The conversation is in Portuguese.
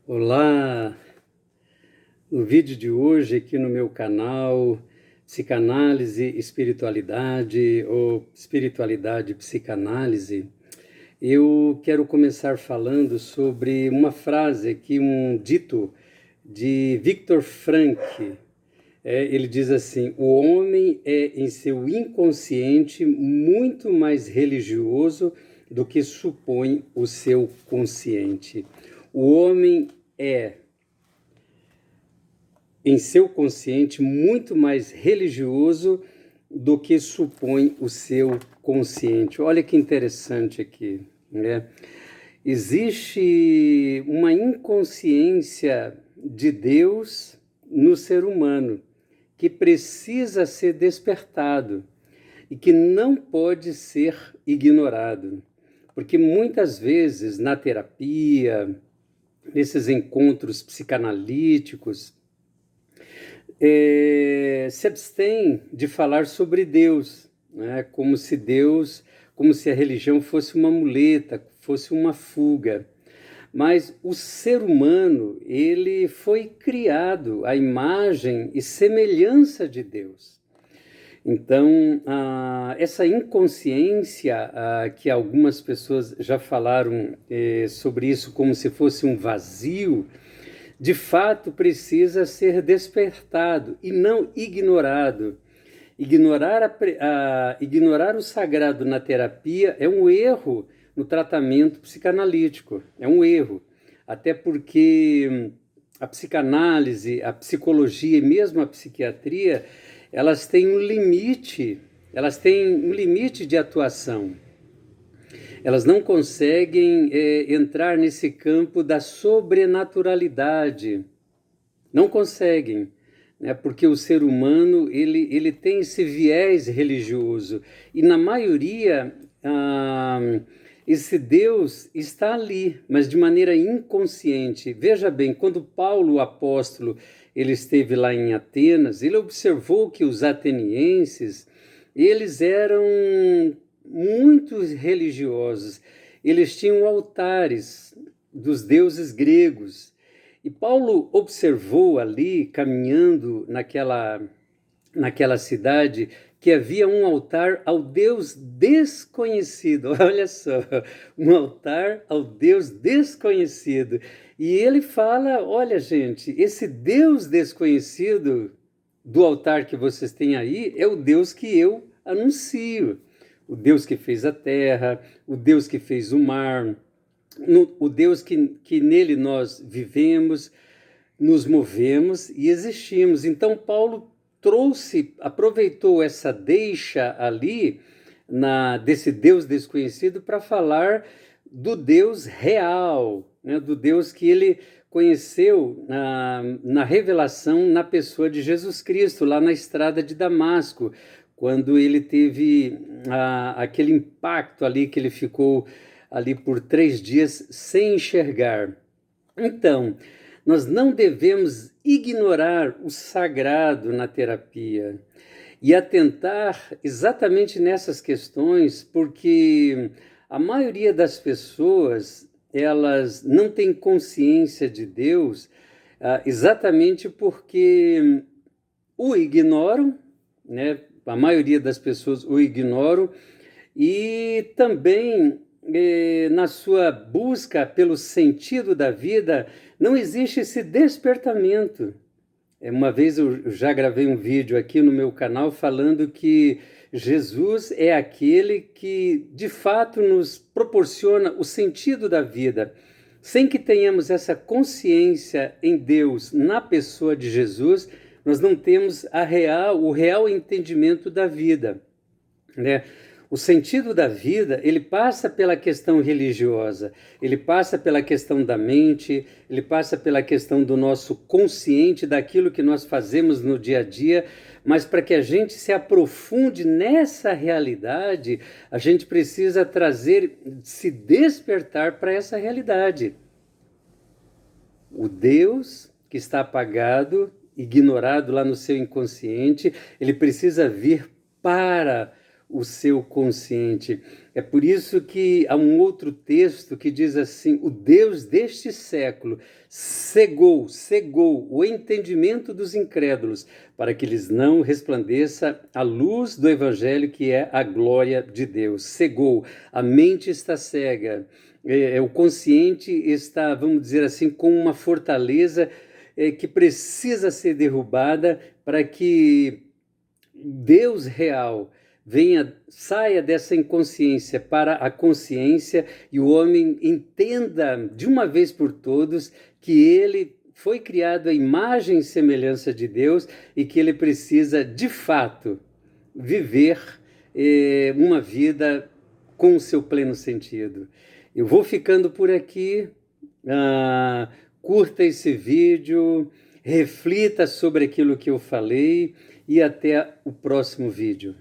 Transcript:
Olá! No vídeo de hoje aqui no meu canal Psicanálise e Espiritualidade ou Espiritualidade e Psicanálise, eu quero começar falando sobre uma frase aqui, um dito de Viktor Frankl. Ele diz assim: o homem é em seu inconsciente muito mais religioso do que supõe o seu consciente. O homem é em seu consciente muito mais religioso do que supõe o seu consciente. Olha que interessante aqui, né? Existe uma inconsciência de Deus no ser humano que precisa ser despertado e que não pode ser ignorado. Porque muitas vezes na terapia, nesses encontros psicanalíticos, se abstém de falar sobre Deus, né? Como se a religião fosse uma muleta, fosse uma fuga. Mas o ser humano, ele foi criado à imagem e semelhança de Deus. Então, essa inconsciência, que algumas pessoas já falaram sobre isso como se fosse um vazio, de fato precisa ser despertado e não ignorado. Ignorar o sagrado na terapia é um erro no tratamento psicanalítico, é um erro. Até porque a psicanálise, a psicologia e mesmo a psiquiatria, elas têm um limite de atuação. Elas não conseguem entrar nesse campo da sobrenaturalidade. Não conseguem, né? Porque o ser humano ele tem esse viés religioso. E na maioria, esse Deus está ali, mas de maneira inconsciente. Veja bem, quando Paulo, o apóstolo, ele esteve lá em Atenas, ele observou que os atenienses, eles eram muito religiosos. Eles tinham altares dos deuses gregos. E Paulo observou ali, caminhando naquela cidade, que havia um altar ao Deus desconhecido. Olha só, um altar ao Deus desconhecido. E ele fala: olha, gente, esse Deus desconhecido do altar que vocês têm aí é o Deus que eu anuncio. O Deus que fez a terra, o Deus que fez o mar, o Deus que nele nós vivemos, nos movemos e existimos. Então Paulo aproveitou essa deixa ali desse Deus desconhecido para falar do Deus real, né? Do Deus que ele conheceu na revelação na pessoa de Jesus Cristo, lá na estrada de Damasco, quando ele teve aquele impacto ali que ele ficou ali por 3 dias sem enxergar. Então, nós não devemos ignorar o sagrado na terapia e atentar exatamente nessas questões, porque a maioria das pessoas, elas não têm consciência de Deus, exatamente porque o ignoram, né? A maioria das pessoas o ignoram e também na sua busca pelo sentido da vida não existe esse despertamento. Uma vez eu já gravei um vídeo aqui no meu canal falando que Jesus é aquele que de fato nos proporciona o sentido da vida. Sem que tenhamos essa consciência em Deus, na pessoa de Jesus, nós não temos o real entendimento da vida, né? O sentido da vida, ele passa pela questão religiosa, ele passa pela questão da mente, ele passa pela questão do nosso consciente, daquilo que nós fazemos no dia a dia, mas para que a gente se aprofunde nessa realidade, a gente precisa se despertar para essa realidade. O Deus que está apagado, ignorado lá no seu inconsciente, ele precisa vir para o seu consciente. É por isso que há um outro texto que diz assim: o Deus deste século cegou o entendimento dos incrédulos, para que lhes não resplandeça a luz do Evangelho, que é a glória de Deus. Cegou, a mente está cega, o consciente está, vamos dizer assim, com uma fortaleza que precisa ser derrubada para que Deus real saia dessa inconsciência para a consciência e o homem entenda de uma vez por todas que ele foi criado à imagem e semelhança de Deus e que ele precisa, de fato, viver uma vida com o seu pleno sentido. Eu vou ficando por aqui. Curta esse vídeo, reflita sobre aquilo que eu falei e até o próximo vídeo.